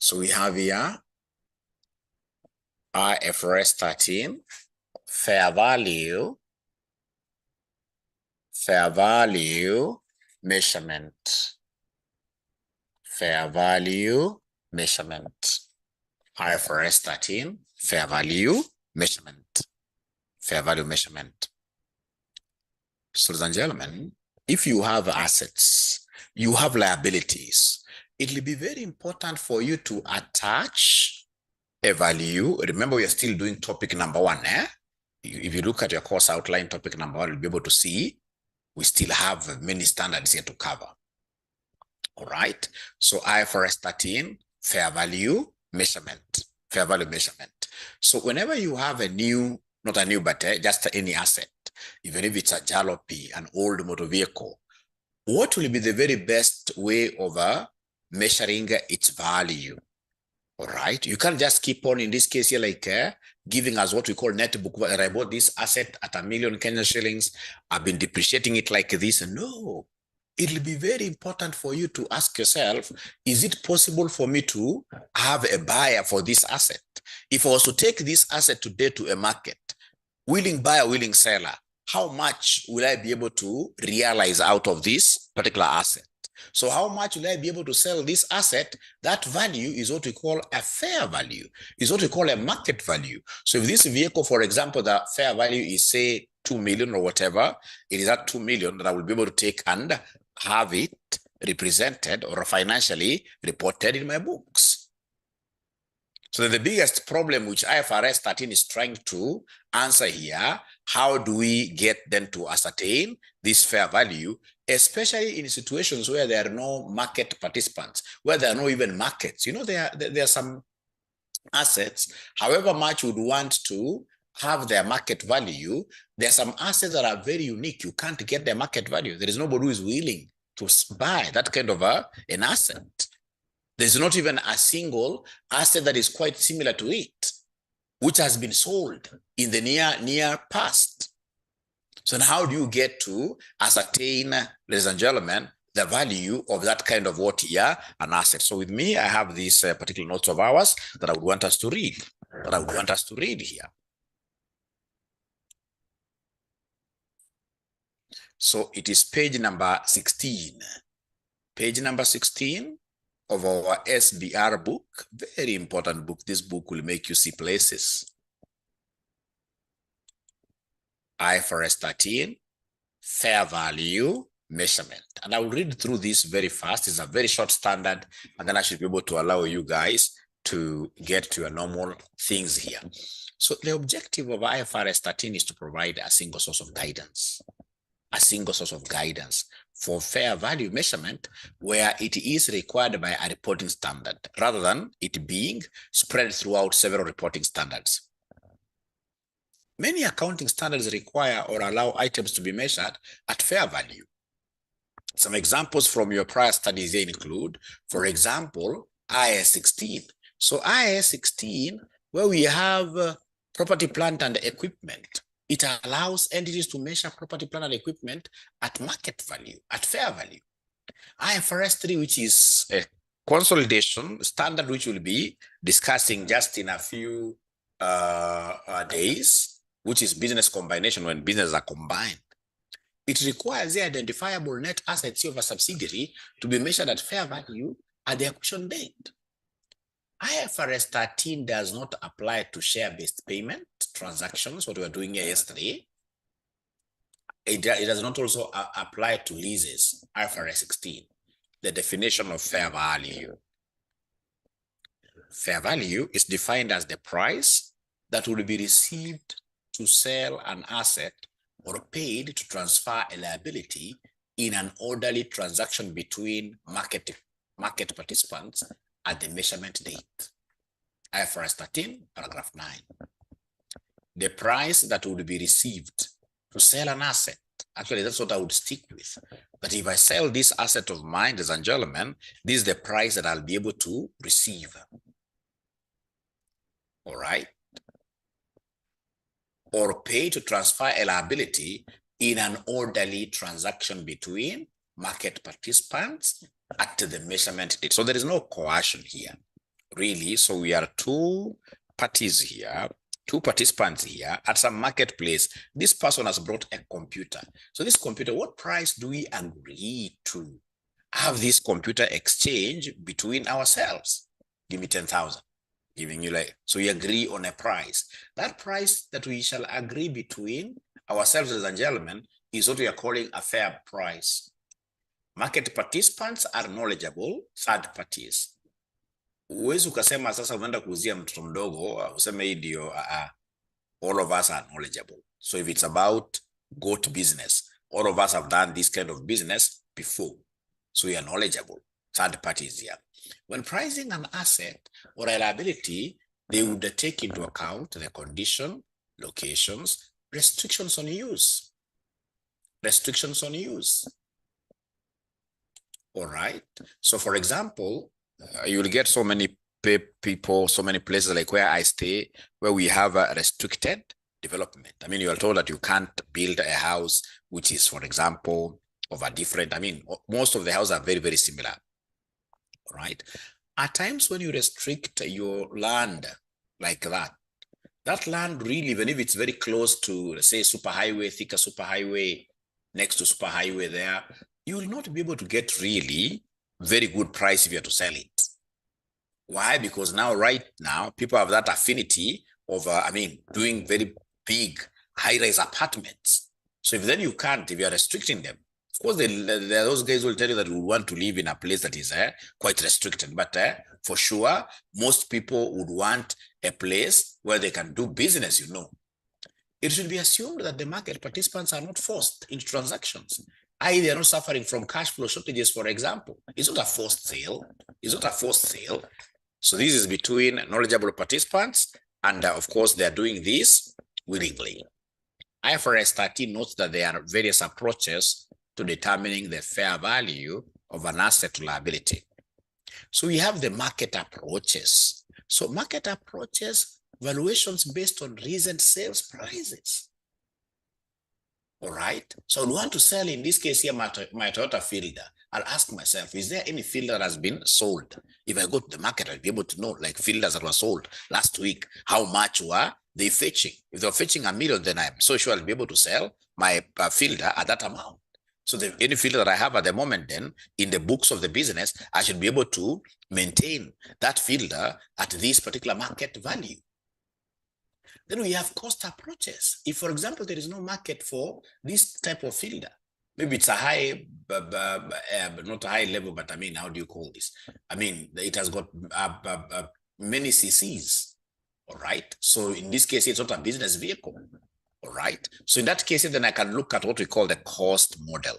So we have here IFRS 13, fair value measurement. Fair value measurement. IFRS 13, fair value measurement. Fair value measurement. So, ladies and gentlemen, if you have assets, you have liabilities, it will be very important for you to attach a value. Remember, we are still doing topic number 1. If you look at your course outline, topic number 1, you'll be able to see we still have many standards here to cover. All right. So IFRS 13, fair value measurement. Fair value measurement. So whenever you have a new, not a new, but just any asset, even if it's a jalopy, an old motor vehicle, what will be the very best way of measuring its value? All right. You can't just keep on, in this case here, like giving us what we call net book value. I bought this asset at $1 million Kenyan shillings. I've been depreciating it like this. No, it will be very important for you to ask yourself, is it possible for me to have a buyer for this asset? If I was to take this asset today to a market, willing buyer, willing seller, how much will I be able to realize out of this particular asset? So how much will I be able to sell this asset? That value is what we call a fair value, is what we call a market value. So if this vehicle, for example, the fair value is say 2 million or whatever, it is at 2 million that I will be able to take and have it represented or financially reported in my books. So the biggest problem which IFRS 13 is trying to answer here, how do we get them to ascertain this fair value, especially in situations where there are no market participants, where there are no even markets? You know, there are some assets, however much you would want to have their market value, there are some assets that are very unique. You can't get their market value. There is nobody who is willing to buy that kind of an asset. There's not even a single asset that is quite similar to it, which has been sold in the near past. So now how do you get to ascertain, ladies and gentlemen, the value of that kind of what here, an asset? So with me, I have these particular notes of ours that I would want us to read, here. So it is page number 16. Page number 16 of our SBR book. Very important book. This book will make you see places. IFRS 13, fair value measurement. And I will read through this very fast. It's a very short standard, and then I should be able to allow you guys to get to your normal things here. So the objective of IFRS 13 is to provide a single source of guidance. A single source of guidance for fair value measurement where it is required by a reporting standard rather than it being spread throughout several reporting standards. Many accounting standards require or allow items to be measured at fair value. Some examples from your prior studies include, for example, IAS 16. So IAS 16, where we have property, plant, and equipment, it allows entities to measure property, plant, and equipment at market value, at fair value. IFRS 3, which is a consolidation standard, which we'll be discussing just in a few days, which is business combination, when businesses are combined. It requires the identifiable net assets of a subsidiary to be measured at fair value at the acquisition date. IFRS 13 does not apply to share-based payment transactions, what we were doing here yesterday. It does not also apply to leases, IFRS 16, the definition of fair value. Fair value is defined as the price that will be received to sell an asset or paid to transfer a liability in an orderly transaction between market participants at the measurement date. IFRS 13, paragraph 9. The price that would be received to sell an asset, actually that's what I would stick with. But if I sell this asset of mine, ladies and gentlemen, this is the price that I'll be able to receive. All right. Or pay to transfer a liability in an orderly transaction between market participants at the measurement date. So there is no coercion here. really. So we are two parties here, two participants here at some marketplace. This person has brought a computer. So this computer, what price do we agree to have this computer exchange between ourselves? Give me 10,000. Giving you like, so we agree on a price. That price that we shall agree between ourselves, ladies and gentlemen, is what we are calling a fair price. Market participants are knowledgeable third parties. Uwezi ukasema sasa unaenda kuuzia mtoto mdogo useme hii ndio all of us are knowledgeable. So if it's about goat business, all of us have done this kind of business before. So we are knowledgeable. Third parties here. When pricing an asset or a liability, they would take into account the condition, locations, restrictions on use. Restrictions on use. All right. So for example, you will get so many people, so many places like where I stay, where we have a restricted development. I mean, you are told that you can't build a house, which is, for example, of a different, I mean, most of the houses are very, very similar. All right. At times when you restrict your land like that, that land really, even if it's very close to, let's say, superhighway, thicker superhighway, next to superhighway there, you will not be able to get really very good price if you have to sell it. Why? Because now, right now, people have that affinity of, doing very big high-rise apartments. So if then you can't, if you are restricting them, of course, those guys will tell you that we want to live in a place that is quite restricted. But for sure, most people would want a place where they can do business, you know. It should be assumed that the market participants are not forced into transactions. They are not suffering from cash flow shortages, for example. It's not a forced sale. It's not a forced sale. So this is between knowledgeable participants, and of course, they are doing this willingly. IFRS 13 notes that there are various approaches to determining the fair value of an asset to liability. So we have the market approaches. So market approaches, valuations based on recent sales prices. All right. So I want to sell, in this case here, my Toyota Fielder. I'll ask myself, is there any Fielder that has been sold? If I go to the market, I'll be able to know, like Fielders that were sold last week, how much were they fetching? If they're fetching $1 million, then I'm so sure I'll be able to sell my Fielder at that amount. So any Fielder that I have at the moment, then in the books of the business, I should be able to maintain that Fielder at this particular market value. Then we have cost approaches. If, for example, there is no market for this type of Fielder, maybe it's a high, not a high level, but I mean, how do you call this? I mean, it has got many CCs, all right? So in this case, it's not a business vehicle, all right? So in that case, then I can look at what we call the cost model,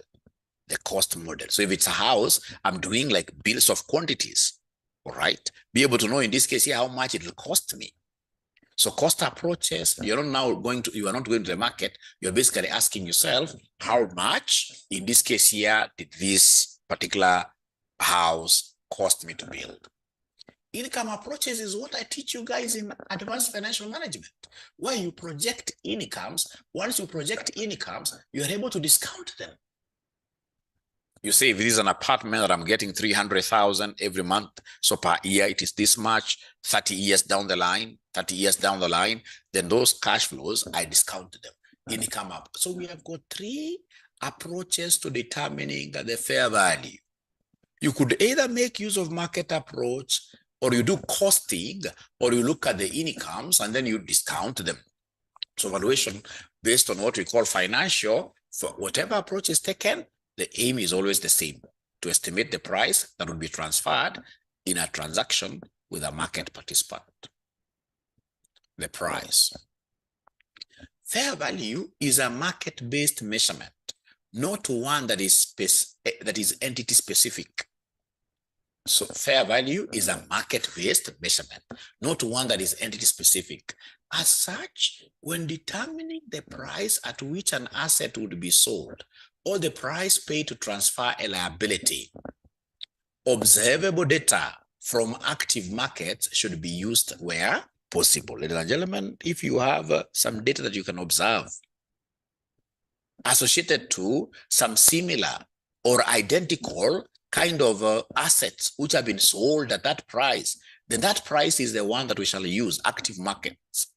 the cost model. So if it's a house, I'm doing like bills of quantities, all right? Be able to know in this case here how much it will cost me. So cost approaches, you are not going to the market. You're basically asking yourself, how much, in this case here, did this particular house cost me to build? Income approaches is what I teach you guys in advanced financial management, where you project incomes. Once you project incomes, you're able to discount them. You say, if it is an apartment that I'm getting 300,000 every month, so per year it is this much, 30 years down the line, then those cash flows, I discount them. Income up. So we have got 3 approaches to determining the fair value. You could either make use of market approach, or you do costing, or you look at the incomes and then you discount them. So valuation based on what we call financial, for whatever approach is taken, the aim is always the same, to estimate the price that will be transferred in a transaction with a market participant. The price. Fair value is a market-based measurement, not one that is entity specific. So fair value is a market-based measurement, not one that is entity specific. As such, when determining the price at which an asset would be sold, or the price paid to transfer a liability, observable data from active markets should be used where possible. Ladies and gentlemen, if you have some data that you can observe associated to some similar or identical kind of assets which have been sold at that price, then that price is the one that we shall use, active markets.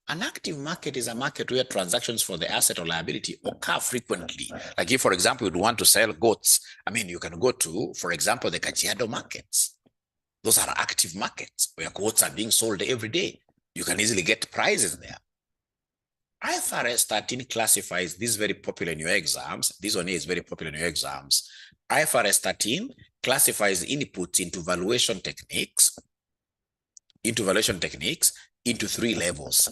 An active market is a market where transactions for the asset or liability occur frequently. Like if, for example, you'd want to sell goats, I mean, you can go to, for example, the 𝐑𝐴𝐲 markets. Those are active markets where goats are being sold every day. You can easily get prices there. IFRS 13 classifies, this is very popular in your exams. This one is very popular in your exams. IFRS 13 classifies inputs into valuation techniques, into three levels.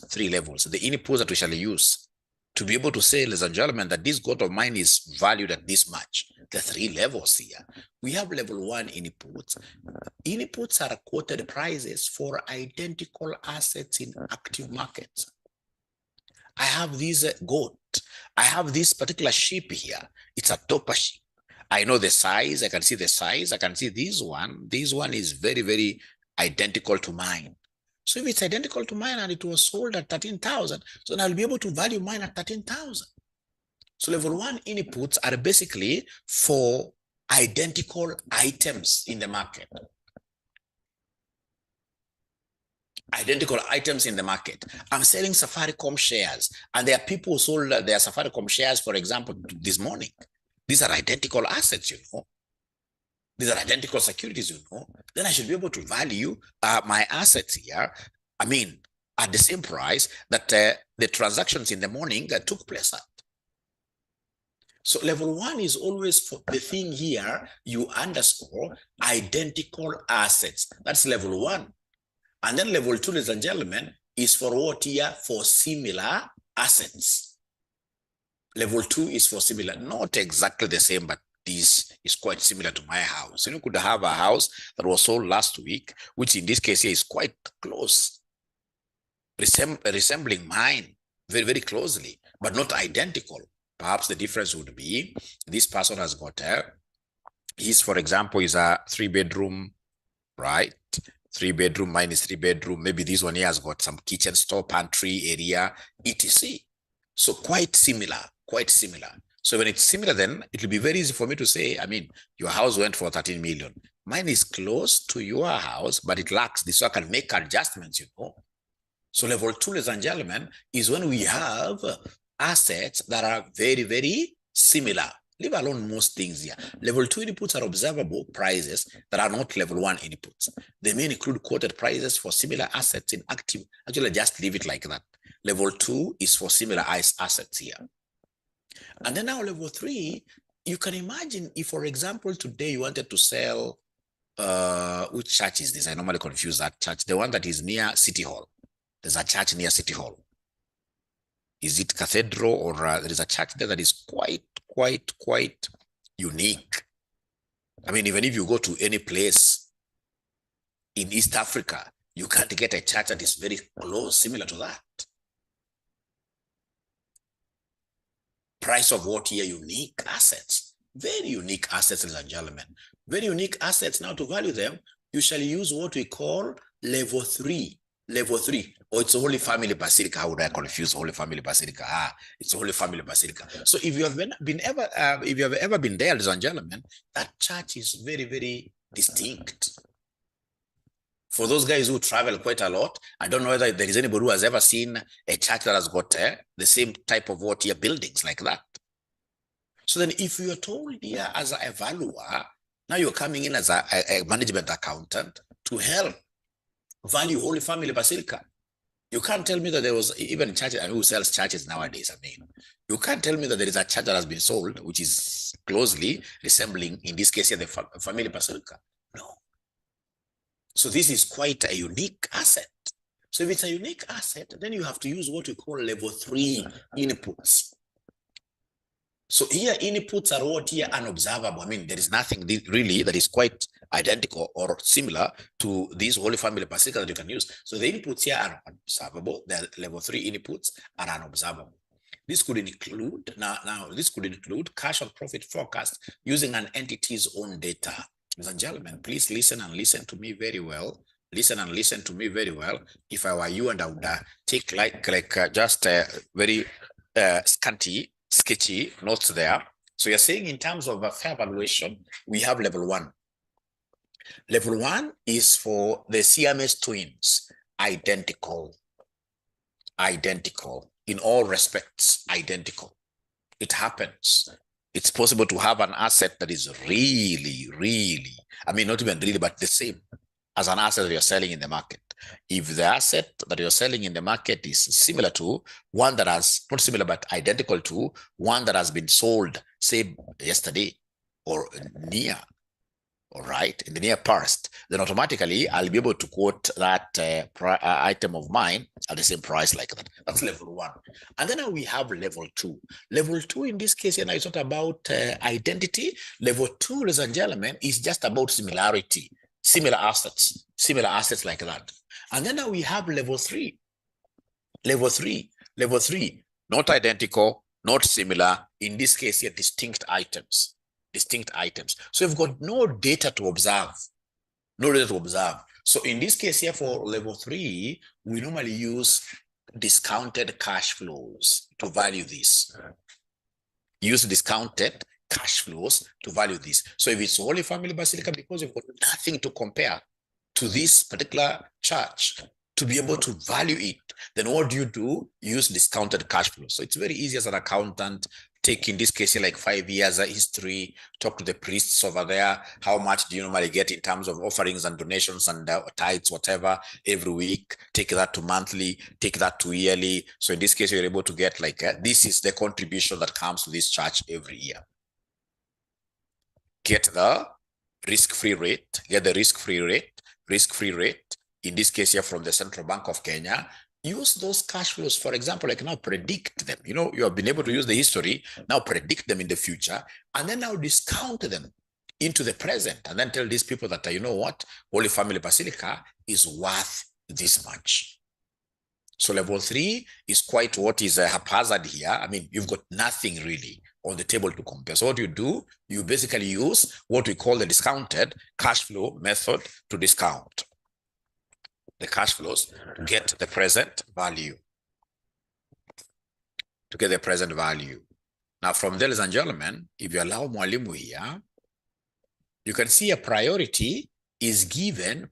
The inputs that we shall use to be able to say, ladies and gentlemen, that this goat of mine is valued at this much. The three levels here. We have level 1 inputs. Inputs are quoted prices for identical assets in active markets. I have this goat. I have this particular sheep here. It's a topper sheep. I know the size. I can see the size. I can see this one. This one is very, very identical to mine. So if it's identical to mine and it was sold at 13,000, so I'll be able to value mine at 13,000. So level 1 inputs are basically for identical items in the market. Identical items in the market. I'm selling Safaricom shares, and there are people who sold their Safaricom shares, for example, this morning. These are identical assets, you know. These are identical securities, you know. Then I should be able to value my assets here, I mean, at the same price that the transactions in the morning took place at. So level 1 is always for the thing here, you underscore identical assets. That's level 1. And then level 2, ladies and gentlemen, is for what here? For similar assets. Level 2 is for similar, not exactly the same, but this is quite similar to my house. You could have a house that was sold last week, which in this case here is quite close, resembling mine very, very closely, but not identical. Perhaps the difference would be this person has got his, for example, is a 3-bedroom, right? 3-bedroom, mine is 3-bedroom. Maybe this one here has got some kitchen, store, pantry area, etc. So quite similar, quite similar. So when it's similar, then it will be very easy for me to say, I mean, your house went for 13 million. Mine is close to your house, but it lacks this, so I can make adjustments, you know. So level 2, ladies and gentlemen, is when we have assets that are very, very similar. Leave alone most things here. Level 2 inputs are observable prices that are not level 1 inputs. They may include quoted prices for similar assets in active. Actually, just leave it like that. Level 2 is for similar assets here. And then now level 3, you can imagine if, for example, today you wanted to sell, which church is this? I normally confuse that church. The one that is near City Hall. There's a church near City Hall. Is it Cathedral, or there is a church there that is quite unique? I mean, even if you go to any place in East Africa, you can't get a church that is very close, similar to that. Price of what here? Unique assets. Very unique assets, ladies and gentlemen. Very unique assets. Now to value them, you shall use what we call level 3. Level 3. Or it's Holy Family Basilica. How would I confuse Holy Family Basilica? It's Holy Family Basilica. So if you have ever been there, ladies and gentlemen, that church is very, very distinct. For those guys who travel quite a lot, I don't know whether there is anybody who has ever seen a church that has got the same type of what here buildings like that. So then if you are told here as a valuer, now you're coming in as a management accountant to help value Holy Family Basilica. You can't tell me that there was even churches, and who sells churches nowadays. I mean, you can't tell me that there is a church that has been sold, which is closely resembling, in this case here, the Family Basilica. No. So this is quite a unique asset. So if it's a unique asset, then you have to use what we call level 3 inputs. So here inputs are what here unobservable. I mean, there is nothing really that is quite identical or similar to these Holy Family Basilica that you can use. So the inputs here are unobservable. The level 3 inputs are unobservable. This could include, this could include cash or profit forecast using an entity's own data. Ladies and gentlemen, please listen and listen to me very well. Listen and listen to me very well. If I were you, and I would take just very sketchy notes there. So you're saying in terms of a fair valuation, we have level 1. Level 1 is for the Siamese twins, identical in all respects, identical. It happens. It's possible to have an asset that is really, I mean, not even really, but the same as an asset that you're selling in the market. If the asset that you're selling in the market is similar to one that has, not similar, but identical to one that has been sold, say, yesterday or near, all right, in the near past, then automatically I'll be able to quote that item of mine at the same price like that. That's level 1. And then now we have level 2. Level 2 in this case, it's not about identity. Level 2, ladies and gentlemen, is just about similarity, similar assets like that. And then now we have level 3. Level 3, not identical, not similar. In this case here, distinct items. So you've got no data to observe. So in this case here for level 3, we normally use discounted cash flows to value this. Use discounted cash flows to value this. So if it's Holy Family Basilica, because you've got nothing to compare to this particular church to be able to value it, then what do? Use discounted cash flow. So it's very easy as an accountant. Take in this case like 5 years history, talk to the priests over there. How much do you normally get in terms of offerings and donations and tithes, whatever, every week? Take that to monthly, take that to yearly. So in this case, you're able to get like, this is the contribution that comes to this church every year. Get the risk-free rate, risk-free rate, in this case here from the Central Bank of Kenya. Use those cash flows, for example, like now predict them. You know, you have been able to use the history, now predict them in the future, and then now discount them into the present, and then tell these people that, you know what, Holy Family Basilica is worth this much. So level 3 is quite what is haphazard here. I mean, you've got nothing really on the table to compare. So what you do, you basically use what we call the discounted cash flow method to discount the cash flows to get the present value. Now from there, ladies and gentlemen, if you allow Mwalimu here, you can see a priority is given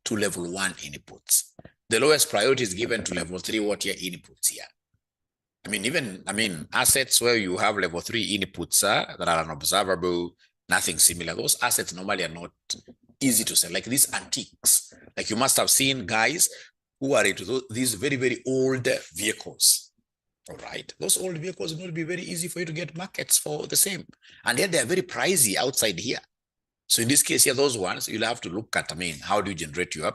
to level 1 inputs. The lowest priority is given to level 3 what here inputs here. I mean, assets where you have level 3 inputs that are unobservable, nothing similar. Those assets normally are not easy to sell, like these antiques. Like you must have seen guys who are into these very, very old vehicles. All right. Those old vehicles will not be very easy for you to get markets for the same. And yet they're very pricey outside here. So in this case here, those ones, you'll have to look at, how do you generate your,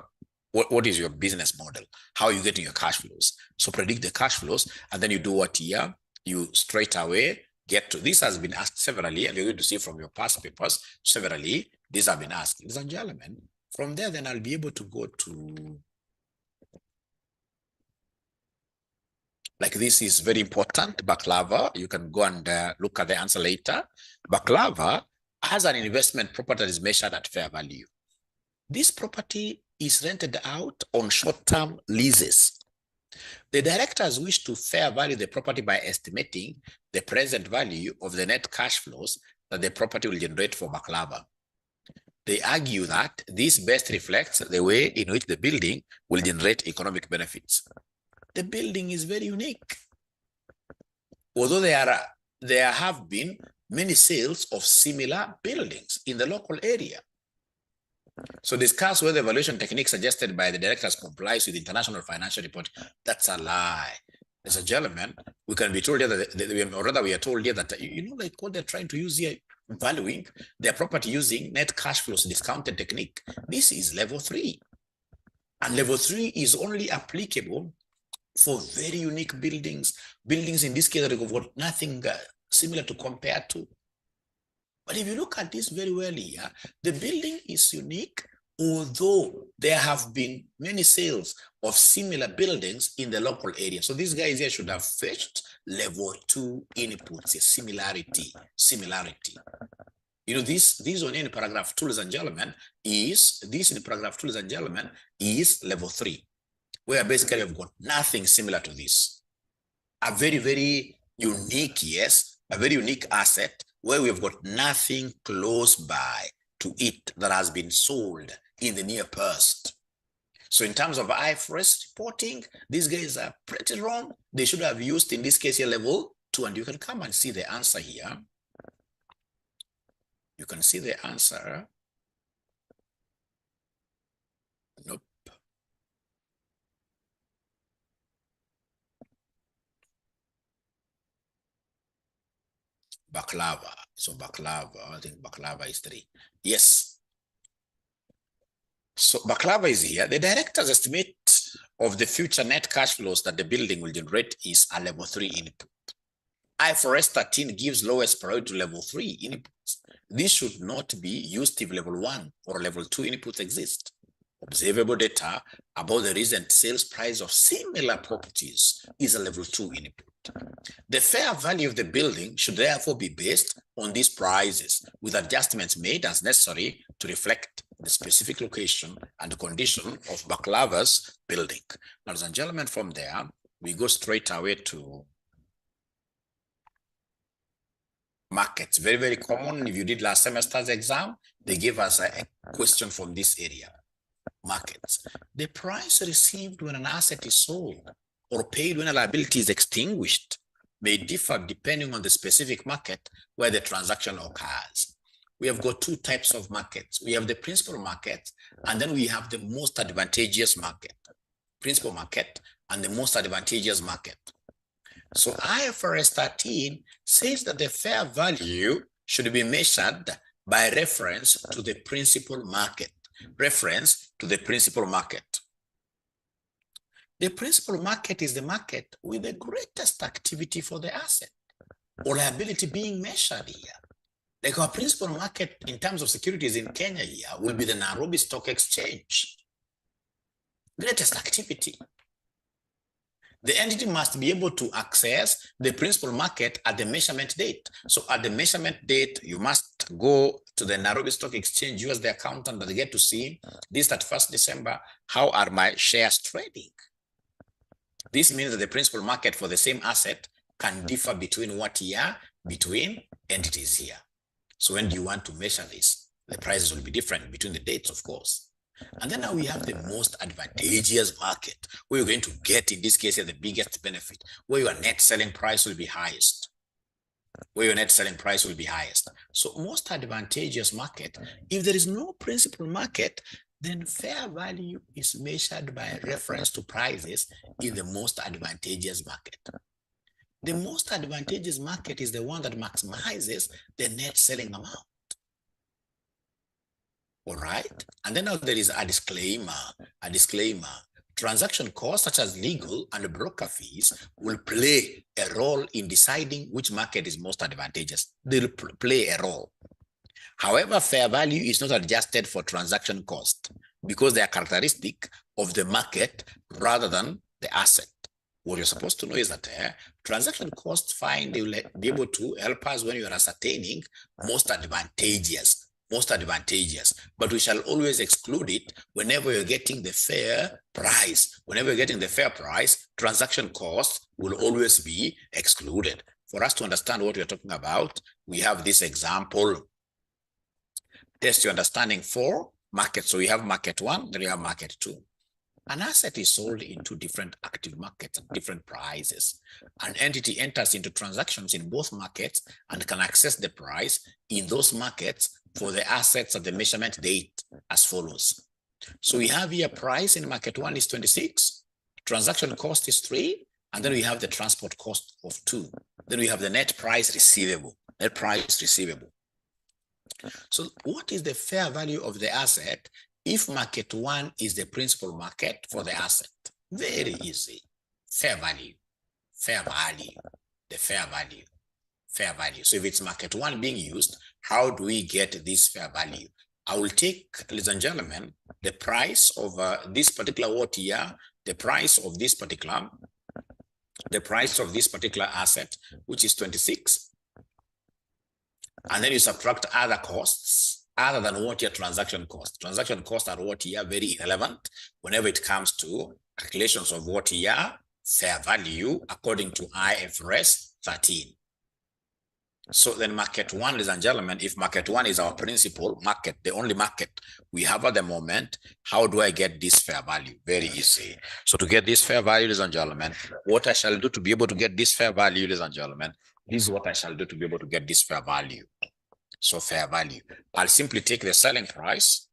what is your business model? How are you getting your cash flows? So predict the cash flows, and then you do what here? You straight away get to, this has been asked severally, and you're going to see from your past papers, severally, these have been asked. Ladies and gentlemen, from there, then I'll be able to go to, like this is very important, baklava. You can go and look at the answer later. Baklava has an investment property that is measured at fair value. This property is rented out on short-term leases. The directors wish to fair value the property by estimating the present value of the net cash flows that the property will generate for baklava. They argue that this best reflects the way in which the building will generate economic benefits. The building is very unique. Although there have been many sales of similar buildings in the local area. So discuss whether the evaluation technique suggested by the directors complies with international financial reporting. That's a lie. As a gentleman, we can be told here that, or rather we are told here that, like what they're trying to use here, valuing their property using net cash flows discounted technique. This is level 3. And level 3 is only applicable for very unique buildings. Buildings in this case that have got nothing similar to compare to. But if you look at this very well here, the building is unique, although there have been many sales of similar buildings in the local area. So these guys here should have fetched level 2 inputs, similarity. This one in paragraph 2, ladies and gentlemen, is level 3, where basically you've got nothing similar to this. A very, very unique, yes, a very unique asset, where we've got nothing close by to it that has been sold in the near past. So in terms of IFRS reporting, these guys are pretty wrong. They should have used, in this case here, level 2, and you can come and see the answer here. You can see the answer. Nope. Baklava. So baklava, I think baklava is 3. Yes. So baklava is here. The director's estimate of the future net cash flows that the building will generate is a level 3 input. IFRS 13 gives lowest priority to level 3 inputs. This should not be used if level 1 or level 2 inputs exist. Observable data about the recent sales price of similar properties is a level 2 input. The fair value of the building should therefore be based on these prices, with adjustments made as necessary to reflect the specific location and the condition of baklava's building. Ladies and gentlemen, from there, we go straight away to markets. Very, very common. If you did last semester's exam, they gave us a question from this area. Markets. The price received when an asset is sold or paid when a liability is extinguished may differ depending on the specific market where the transaction occurs. We have got 2 types of markets. We have the principal market, and then we have the most advantageous market. Principal market and the most advantageous market. So IFRS 13 says that the fair value should be measured by reference to the principal market. Reference to the principal market. The principal market is the market with the greatest activity for the asset or liability being measured here. Like our principal market in terms of securities in Kenya here will be the Nairobi Stock Exchange. Greatest activity. The entity must be able to access the principal market at the measurement date. So at the measurement date, you must go to the Nairobi Stock Exchange, use the accountant that they get to see this 31st December, how are my shares trading? This means that the principal market for the same asset can differ between what year? Between entities here. So when do you want to measure this? The prices will be different between the dates, of course. And then now we have the most advantageous market, where you're going to get, in this case, the biggest benefit, where your net selling price will be highest. Where your net selling price will be highest. So most advantageous market, if there is no principal market, then fair value is measured by reference to prices in the most advantageous market. The most advantageous market is the one that maximizes the net selling amount. All right. And then now there is a disclaimer. Transaction costs such as legal and broker fees will play a role in deciding which market is most advantageous. They'll play a role. However, fair value is not adjusted for transaction cost because they are characteristic of the market rather than the asset. What you're supposed to know is that transaction costs fine, they will be able to help us when you are ascertaining most advantageous. But we shall always exclude it whenever you're getting the fair price. Whenever you're getting the fair price, transaction costs will always be excluded. For us to understand what we're talking about, we have this example. Test your understanding for market. So we have market 1, then we have market 2. An asset is sold into different active markets at different prices. An entity enters into transactions in both markets and can access the price in those markets for the assets at the measurement date as follows. So we have here price in market 1 is 26, transaction cost is 3, and then we have the transport cost of 2. Then we have the net price receivable. So what is the fair value of the asset if market 1 is the principal market for the asset? Very easy. Fair value. The fair value. So if it's market 1 being used, how do we get this fair value? I will take, ladies and gentlemen, the price of this particular what year, the price of this particular asset, which is 26. And then you subtract other costs other than what your transaction cost. Transaction costs are what year very irrelevant whenever it comes to calculations of what year fair value according to IFRS 13. So then market one, ladies and gentlemen, if market one is our principal market, the only market we have at the moment, how do I get this fair value? Very easy. So to get this fair value, ladies and gentlemen, what I shall do to be able to get this fair value, ladies and gentlemen, this is what I shall do to be able to get this fair value. So fair value, I'll simply take the selling price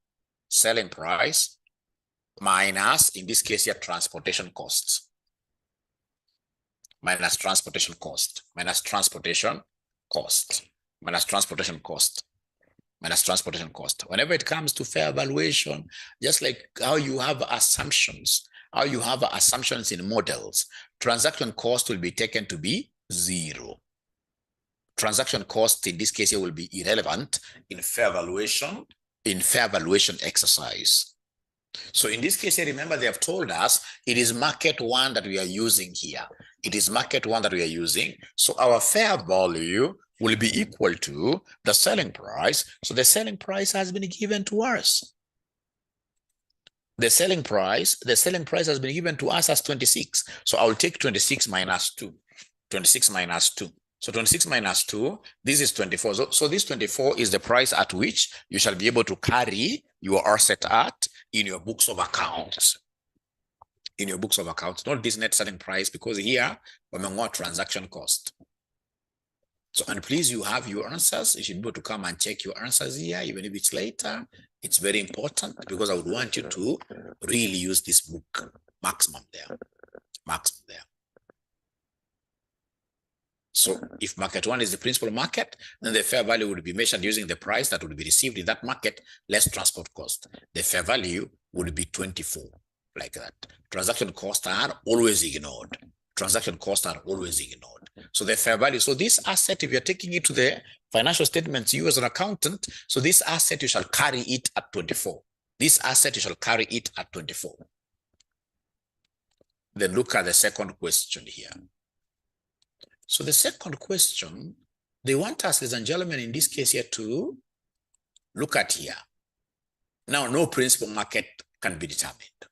minus, in this case here, transportation costs. Minus transportation cost, minus transportation cost, minus transportation cost, minus transportation cost. Whenever it comes to fair valuation, just like how you have assumptions, in models, transaction cost will be taken to be 0. Transaction cost in this case here will be irrelevant in fair valuation exercise. So in this case, remember they have told us it is market one that we are using here. It is market one that we are using. So our fair value will be equal to the selling price. So the selling price has been given to us. The selling price has been given to us as 26. So I will take 26 minus 2. 26 minus 2. So 26 minus 2, this is 24. So this 24 is the price at which you shall be able to carry your asset at in your books of accounts. In your books of accounts, not this net selling price, because here we want transaction cost. So, and please, you have your answers. You should be able to come and check your answers here, even if it's later. It's very important because I would want you to really use this book. Maximum there. Maximum there. So if market one is the principal market, then the fair value would be measured using the price that would be received in that market, less transport cost. The fair value would be 24, like that. Transaction costs are always ignored. Transaction costs are always ignored. So the fair value, so this asset, if you're taking it to the financial statements, you as an accountant, so this asset, you shall carry it at 24. This asset, you shall carry it at 24. Then look at the second question here. So the second question, they want us, ladies and gentlemen, in this case here to look at here. Now, no principal market can be determined.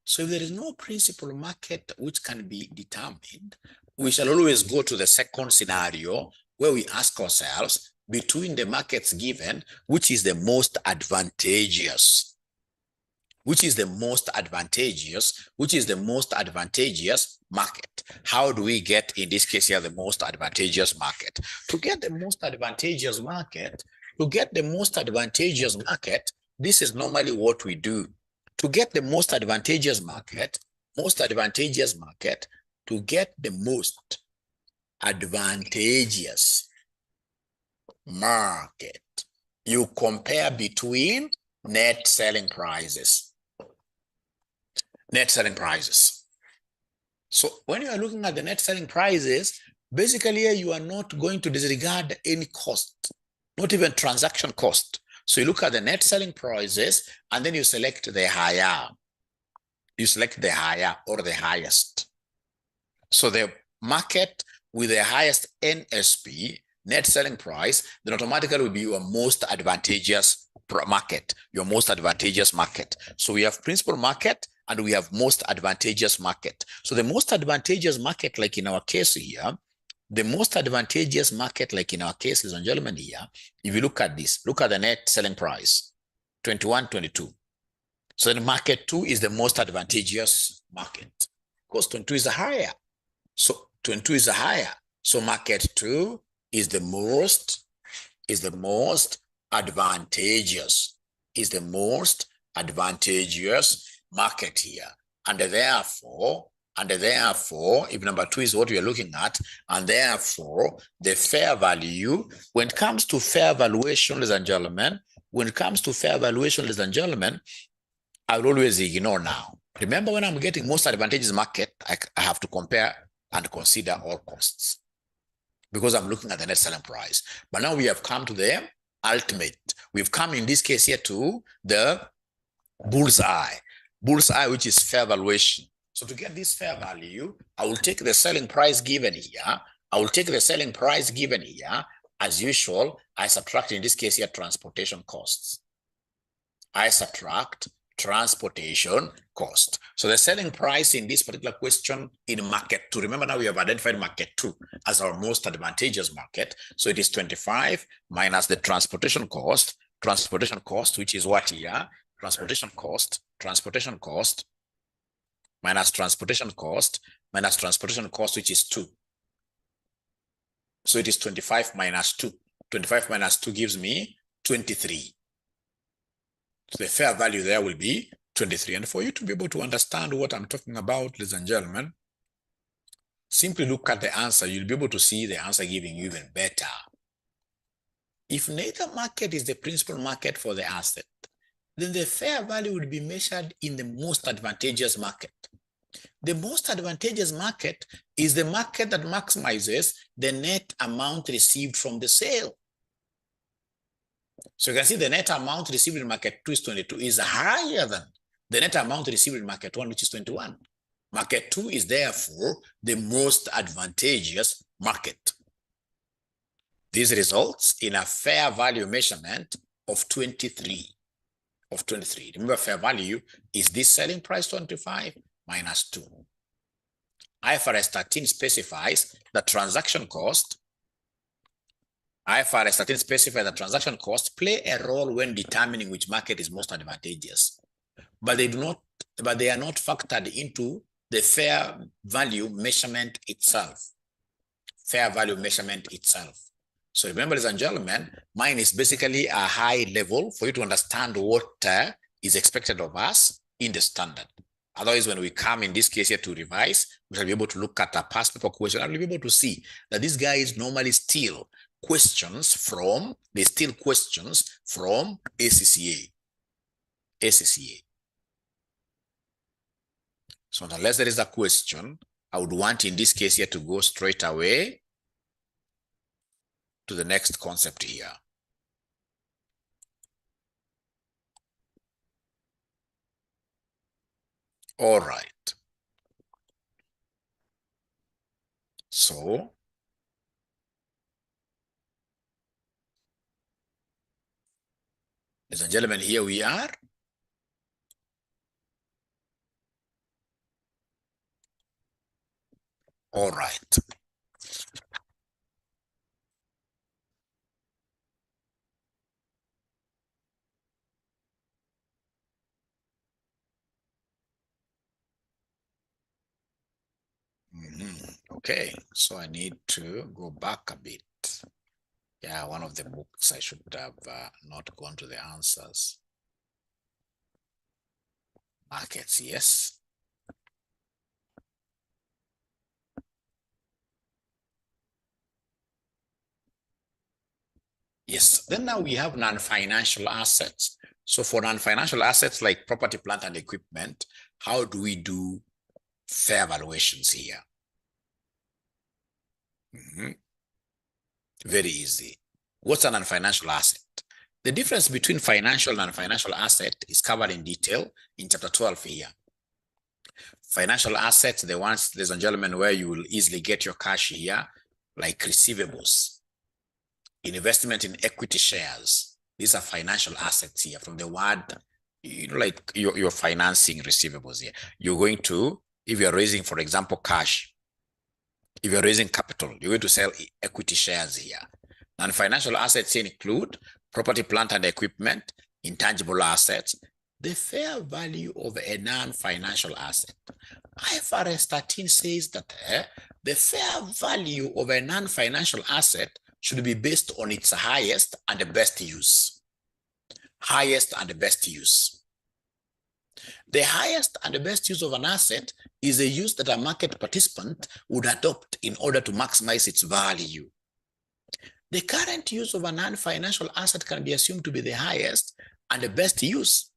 So if there is no principal market which can be determined, we shall always go to the second scenario where we ask ourselves, between the markets given, which is the most advantageous? Which is the most advantageous? Which is the most advantageous market? How do we get, in this case here, the most advantageous market? To get the most advantageous market, this is normally what we do. To get the most advantageous market, to get the most advantageous market, you compare between net selling prices. Net selling prices. So when you are looking at the net selling prices, basically you are not going to disregard any cost, not even transaction cost. So you look at the net selling prices and then you select the higher. You select the higher or the highest. So the market with the highest NSP, net selling price, then automatically will be your most advantageous market, your most advantageous market. So we have principal market and we have most advantageous market. So the most advantageous market, like in our case here, the most advantageous market, like in our case, ladies and gentlemen, here, if you look at this, look at the net selling price, 21, 22. So the market 2 is the most advantageous market because 22 is higher. So 22 is higher. So market 2 is the most advantageous, market here. And therefore, if number 2 is what we are looking at, and therefore the fair value, when it comes to fair valuation, ladies and gentlemen, I will always ignore now. Remember, when I'm getting most advantageous market, I have to compare and consider all costs because I'm looking at the net selling price. But now we have come to the ultimate. We've come in this case here to the bullseye, which is fair valuation. So to get this fair value, I will take the selling price given here. As usual, I subtract, in this case here, transportation costs. I subtract transportation cost. So the selling price in this particular question in market 2, remember now we have identified market 2 as our most advantageous market. So it is 25 minus the transportation cost, which is what here? Transportation cost minus transportation cost, which is 2. So it is 25 minus 2. 25 minus 2 gives me 23. So the fair value there will be 23. And for you to be able to understand what I'm talking about, ladies and gentlemen, simply look at the answer. You'll be able to see the answer giving you even better. If neither market is the principal market for the asset, then the fair value would be measured in the most advantageous market. The most advantageous market is the market that maximizes the net amount received from the sale. So you can see the net amount received in market 2 is 22, is higher than the net amount received in market 1, which is 21. Market 2 is therefore the most advantageous market. This results in a fair value measurement of 23. Remember, fair value is this selling price 25 minus 2. IFRS 13 specifies the transaction cost. IFRS 13 specifies that transaction costs play a role when determining which market is most advantageous, but they are not factored into the fair value measurement itself. So remember, ladies and gentlemen, mine is basically a high level for you to understand what is expected of us in the standard. Otherwise, when we come in this case here to revise, we shall be able to look at a past paper question and we'll be able to see that these guys normally steal questions from ACCA. So unless there is a question, I would want in this case here to go straight away to the next concept here. All right. So ladies and gentlemen, here we are. All right. Okay, so I need to go back a bit. Yeah, one of the books I should have not gone to the answers. Markets, yes. Yes, then now we have non-financial assets. So for non-financial assets like property, plant, and equipment, how do we do fair valuations here? Very easy. What's a non-financial asset? The difference between financial and non-financial asset is covered in detail in chapter 12 here. Financial assets, the ones, ladies and gentlemen, where you will easily get your cash here, like receivables, investment in equity shares. These are financial assets here from the word, like you're financing receivables here. You're going to, if you're raising, for example, cash, if you're raising capital, you're going to sell equity shares here. Non-financial assets include property, plant, and equipment, intangible assets. The fair value of a non-financial asset. IFRS 13 says that the fair value of a non-financial asset should be based on its highest and the best use. Highest and the best use. The highest and the best use of an asset is a use that a market participant would adopt in order to maximize its value. The current use of a non-financial asset can be assumed to be the highest and the best use,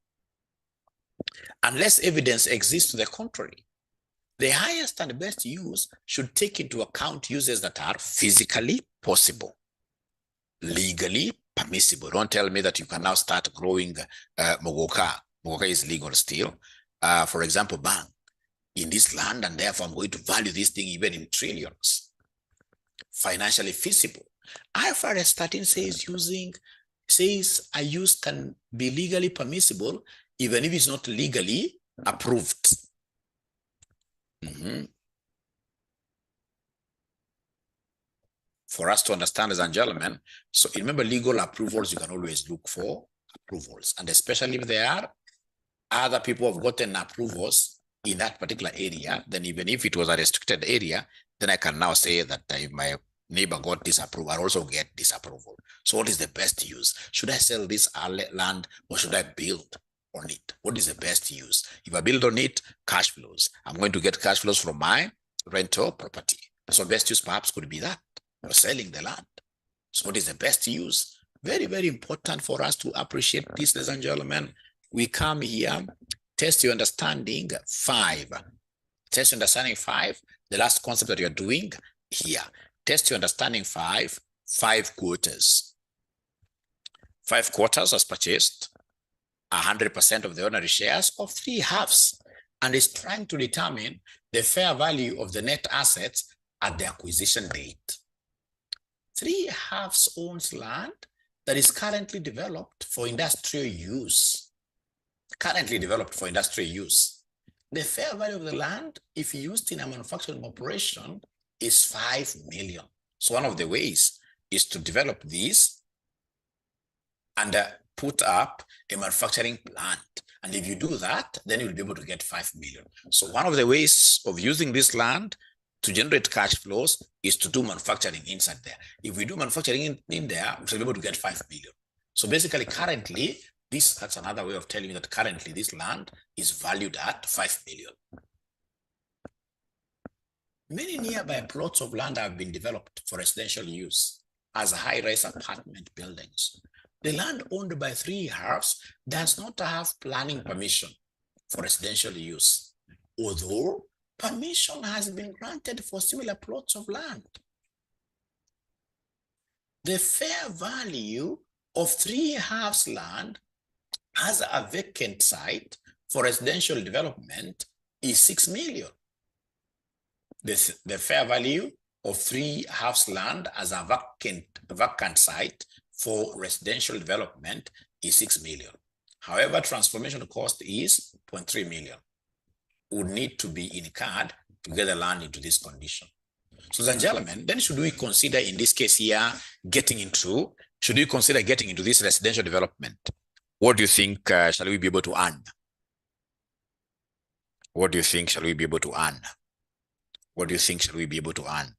unless evidence exists to the contrary. The highest and best use should take into account uses that are physically possible, legally permissible. Don't tell me that you can now start growing mogoka. Mogoka is legal still. For example, bang, in this land, and therefore I'm going to value this thing even in trillions. Financially feasible. IFRS 13 says a use can be legally permissible even if it's not legally approved. For us to understand, ladies and gentlemen, so remember, legal approvals, you can always look for approvals, and especially if there are other people who have gotten approvals in that particular area, then even if it was a restricted area, then I can now say that if my neighbor got this approval, I also get this approval. So what is the best use? Should I sell this land or should I build on it? What is the best use? If I build on it, cash flows. I'm going to get cash flows from my rental property. So best use perhaps could be that, or selling the land. So what is the best use? Very, very important for us to appreciate this, ladies and gentlemen. We come here, test your understanding 5. Test your understanding 5, the last concept that you're doing here. Test your understanding 5, 5 quarters. 5 quarters has purchased 100% of the ordinary shares of 3 halves and is trying to determine the fair value of the net assets at the acquisition date. 3 halves owns land that is currently developed for industrial use. Currently developed for industrial use. The fair value of the land, if used in a manufacturing operation, is 5 million. So one of the ways is to develop this and put up a manufacturing plant. And if you do that, then you'll be able to get 5 million. So one of the ways of using this land to generate cash flows is to do manufacturing inside there. If we do manufacturing in there, we'll be able to get 5 million. So basically, currently, that's another way of telling you that currently this land is valued at 5 million. Many nearby plots of land have been developed for residential use as high-rise apartment buildings. The land owned by 3 halves does not have planning permission for residential use, although permission has been granted for similar plots of land. The fair value of 3 halves land as a vacant site for residential development is 6 million. The fair value of 3 halves land as a vacant site for residential development is 6 million. However, transformation cost is 0.3 million. Would need to be incurred to get the land into this condition. So, ladies and gentlemen, then should we consider in this case here should we consider getting into this residential development? What do you think shall we be able to earn? What do you think shall we be able to earn? What do you think shall we be able to earn?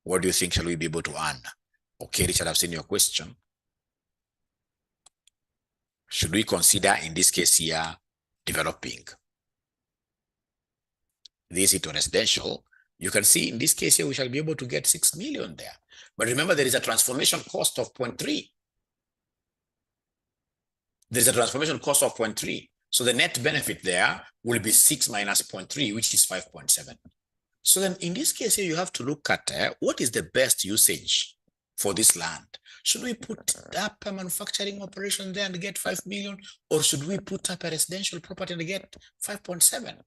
What do you think shall we be able to earn? Okay, Richard, I've seen your question. Should we consider in this case here developing this into residential? You can see in this case here we shall be able to get 6 million there. But remember, there is a transformation cost of 0.3. There's a transformation cost of 0.3. So the net benefit there will be 6 minus 0.3, which is 5.7. So then in this case here, you have to look at what is the best usage for this land. Should we put up a manufacturing operation there and get 5 million? Or should we put up a residential property and get 5.7?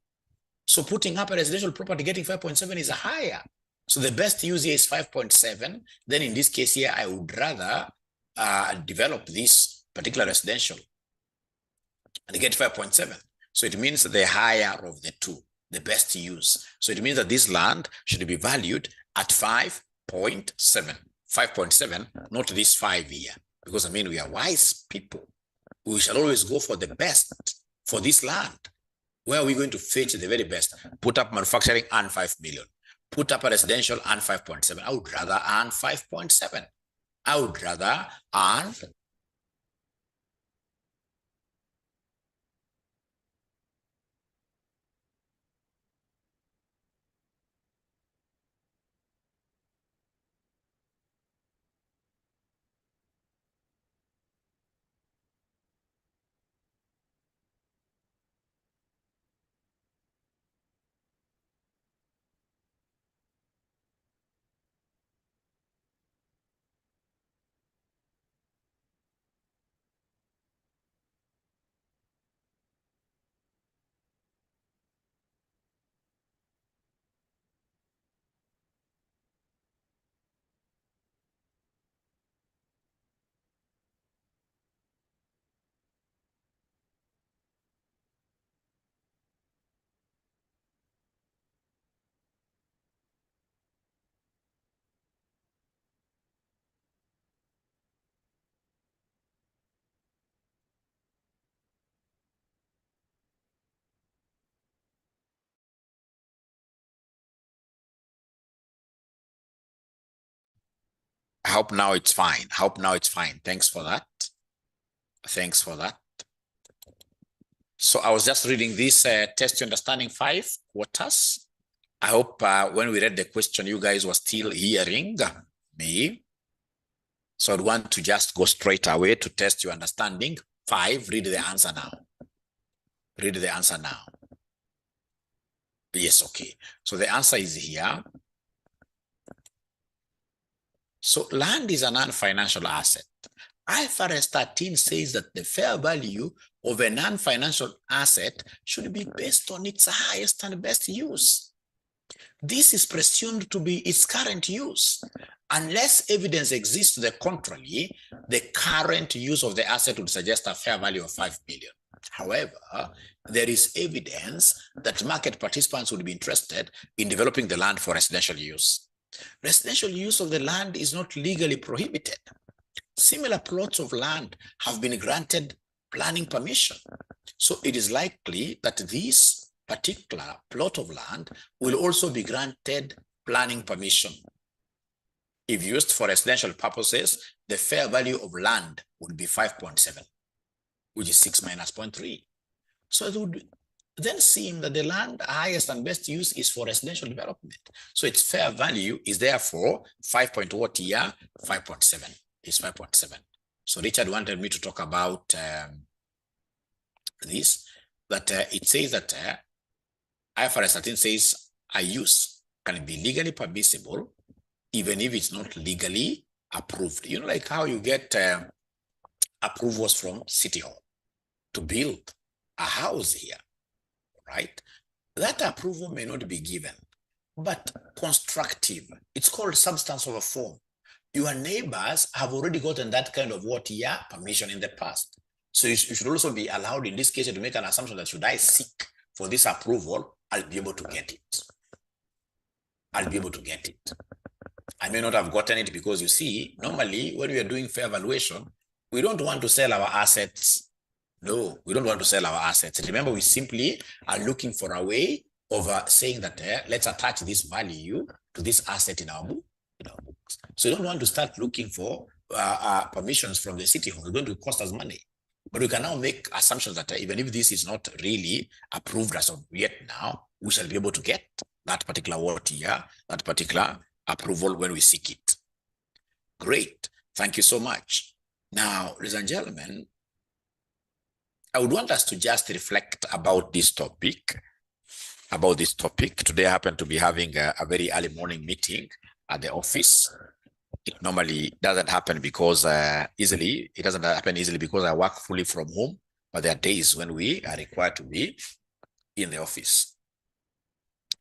So putting up a residential property getting 5.7 is higher. So the best use here is 5.7. Then in this case here, I would rather develop this particular residential and get 5.7. So it means the higher of the two, the best use. So it means that this land should be valued at 5.7. 5.7, not this 5 here. Because I mean, we are wise people. We shall always go for the best for this land. Where are we going to fetch the very best? Put up manufacturing and 5 million. Put up a residential and 5.7. I would rather earn 5.7. I would rather earn I hope now it's fine. I hope now it's fine. Thanks for that. Thanks for that. So I was just reading this test to understanding 5 quarters. I hope when we read the question, you guys were still hearing me. So I'd want to just go straight away to test your understanding. 5, read the answer now. Read the answer now. Yes, okay. So the answer is here. So land is a non-financial asset. IFRS 13 says that the fair value of a non-financial asset should be based on its highest and best use. This is presumed to be its current use. Unless evidence exists to the contrary, the current use of the asset would suggest a fair value of 5 million. However, there is evidence that market participants would be interested in developing the land for residential use. Residential use of the land is not legally prohibited. Similar plots of land have been granted planning permission. So it is likely that this particular plot of land will also be granted planning permission. If used for residential purposes, the fair value of land would be 5.7, which is 6 minus 0.3. So it would then seem that the land highest and best use is for residential development. So its fair value is therefore 5.what here? 5.7 is 5.7. So Richard wanted me to talk about this, that it says that IFRS 13 says a use can be legally permissible even if it's not legally approved. You know, like how you get approvals from City Hall to build a house here, right? That approval may not be given, but constructive. It's called substance over form. Your neighbors have already gotten that kind of permission in the past. So you should also be allowed in this case to make an assumption that should I seek for this approval, I'll be able to get it. I'll be able to get it. I may not have gotten it because you see, normally when we are doing fair valuation, we don't want to sell our assets. No, we don't want to sell our assets. Remember, we simply are looking for a way of saying that let's attach this value to this asset in our book. So you don't want to start looking for permissions from the city hall. It's going to cost us money. But we can now make assumptions that even if this is not really approved as of yet now, we shall be able to get that particular that particular approval when we seek it. Great. Thank you so much. Now, ladies and gentlemen, I would want us to just reflect about this topic. Today I happen to be having a very early morning meeting at the office. It normally doesn't happen because easily because I work fully from home, but there are days when we are required to be in the office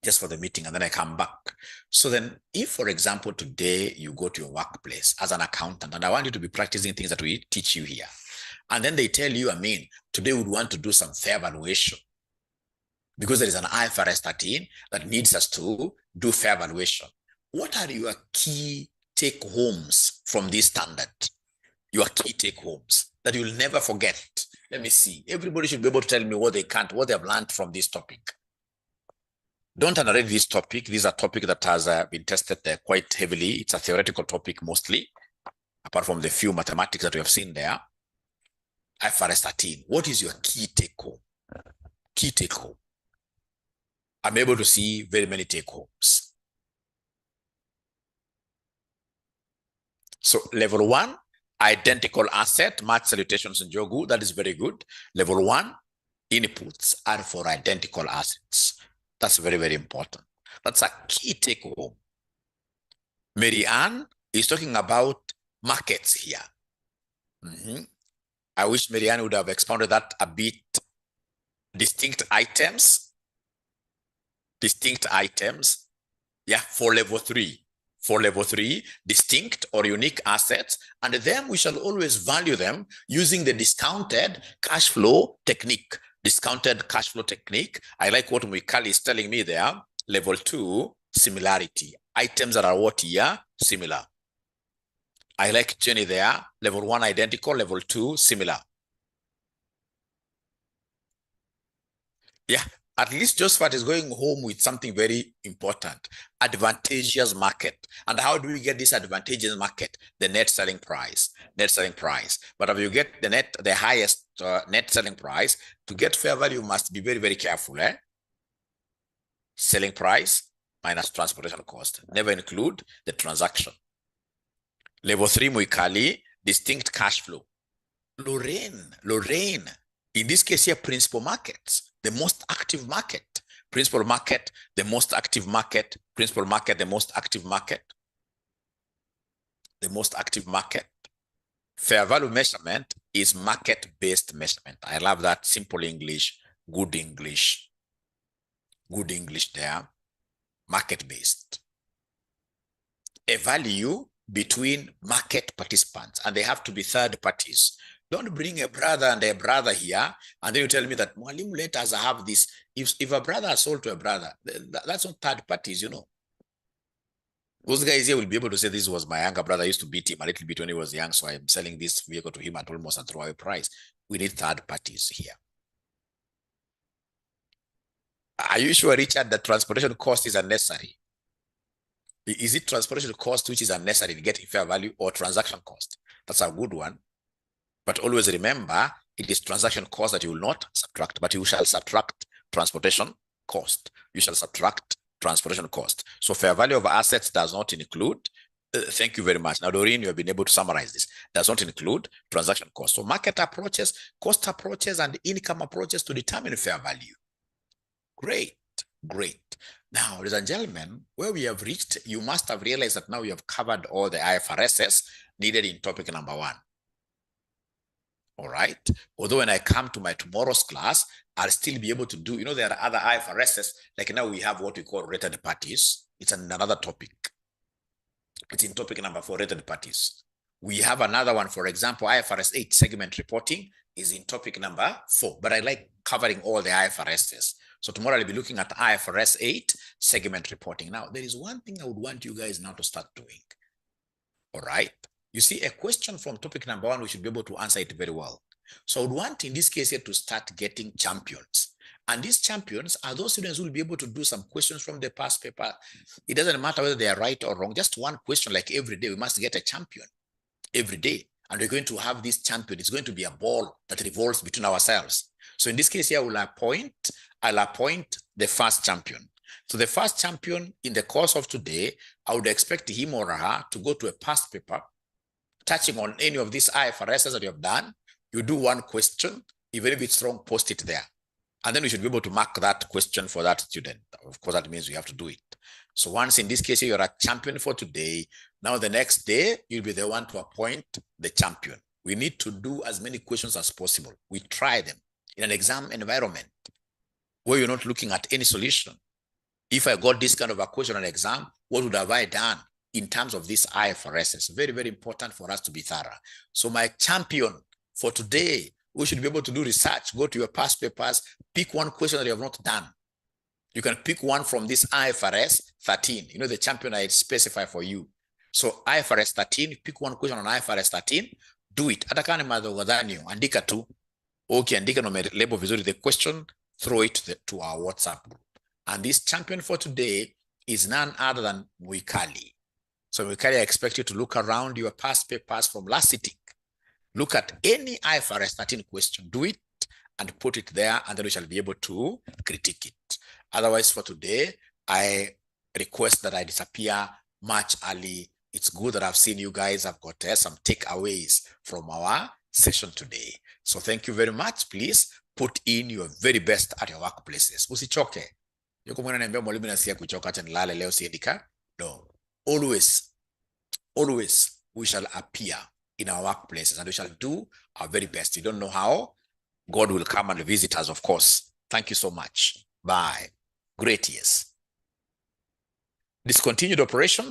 just for the meeting, and then I come back. So then if, for example, today you go to your workplace as an accountant, and I want you to be practicing things that we teach you here, and then they tell you, today we want to do some fair valuation because there is an IFRS 13 that needs us to do fair valuation. What are your key take-homes from this standard? Your key take-homes that you'll never forget. Let me see. Everybody should be able to tell me what they have learned from this topic. Don't underrate this topic. This is a topic that has been tested quite heavily. It's a theoretical topic mostly, apart from the few mathematics that we have seen there. IFRS 13. What is your key take-home? Key take-home. I'm able to see very many take-homes. So level 1, identical asset, match salutations in Jogu. That is very good. Level 1, inputs are for identical assets. That's very, very important. That's a key take-home. Mary Ann is talking about markets here. I wish Mary Ann would have expounded that a bit. Distinct items. Yeah, for level 3. For level 3, distinct or unique assets, and then we shall always value them using the discounted cash flow technique. Discounted cash flow technique. I like what Mikali is telling me there. Level 2, similarity. Items that are what here? Similar. I like Jenny there. Level 1, identical. Level 2, similar. Yeah, At least Josephat is going home with something very important, advantageous market. And how do we get this advantageous market? The net selling price, net selling price. But if you get the highest net selling price, to get fair value, you must be very, very careful. Selling price minus transportation cost. Never include the transaction. Level 3, Muikali, distinct cash flow. Lorraine. In this case here, principal markets, the most active market. Principal market, the most active market. Principal market, the most active market. The most active market. Fair value measurement is market-based measurement. I love that simple English, good English. Good English there. Market-based. A value between market participants, and they have to be third parties. Don't bring a brother and a brother here, and then you tell me that Mwalimu, let us have this. If a brother is sold to a brother, that's not third parties, you know. Those guys here will be able to say, this was my younger brother. I used to beat him a little bit when he was young, so I'm selling this vehicle to him at almost a throwaway price. We need third parties here. Are you sure, Richard, that transportation cost is unnecessary? Is it transportation cost which is unnecessary to get fair value, or transaction cost? That's a good one. But always remember, it is transaction cost that you will not subtract, but you shall subtract transportation cost. You shall subtract transportation cost. So fair value of assets does not include, thank you very much. Now, Doreen, you have been able to summarize this. Does not include transaction cost. So market approaches, cost approaches, and income approaches to determine fair value. Great. Now, ladies and gentlemen, where we have reached, you must have realized that now we have covered all the IFRSs needed in topic number 1. All right. Although when I come to my tomorrow's class, I'll still be able to do, you know, there are other IFRSs, like now we have what we call rated parties. It's another topic. It's in topic number 4, rated parties. We have another one, for example, IFRS 8 segment reporting is in topic number 4, but I like covering all the IFRSs. So tomorrow I'll be looking at IFRS 8 segment reporting. Now, there is one thing I would want you guys now to start doing. All right. You see, a question from topic number 1, we should be able to answer it very well. So I would want, in this case here, to start getting champions. And these champions are those students who will be able to do some questions from the past paper. It doesn't matter whether they are right or wrong. Just one question, like every day, we must get a champion. Every day. And we're going to have this champion. It's going to be a ball that revolves between ourselves. So in this case here, I'll appoint the first champion. So the first champion, in the course of today, I would expect him or her to go to a past paper, touching on any of these IFRSs that you have done. You do one question, even if it's wrong, post it there. And then we should be able to mark that question for that student. Of course, that means we have to do it. So once in this case, you're a champion for today, now the next day, you'll be the one to appoint the champion. We need to do as many questions as possible. We try them in an exam environment where you're not looking at any solution. If I got this kind of a question on an exam, what would have I done in terms of this IFRS? It's very, very important for us to be thorough. So my champion for today, we should be able to do research, go to your past papers, pick one question that you have not done. You can pick one from this IFRS 13, you know, the champion I specify for you. So IFRS 13, pick one question on IFRS 13, do it. Hata kama madhogodhanyo, andika tu. Okay, andika no label vizuri the question, throw it to our WhatsApp group. And this champion for today is none other than Muikali. So Muikali, I expect you to look around your past papers from last sitting. Look at any IFRS 13 question, do it and put it there, and then we shall be able to critique it. Otherwise, for today, I request that I disappear much early. It's good that I've seen you guys. I've got some takeaways from our session today. So thank you very much. Please put in your very best at your workplaces. Usichoke. Yuko mwana niambia mwalimu nasikia kuchoka acha nilale leo siendika. No. Always we shall appear in our workplaces and we shall do our very best. You don't know how. God will come and visit us, of course. Thank you so much. Bye. Great years. Discontinued operations.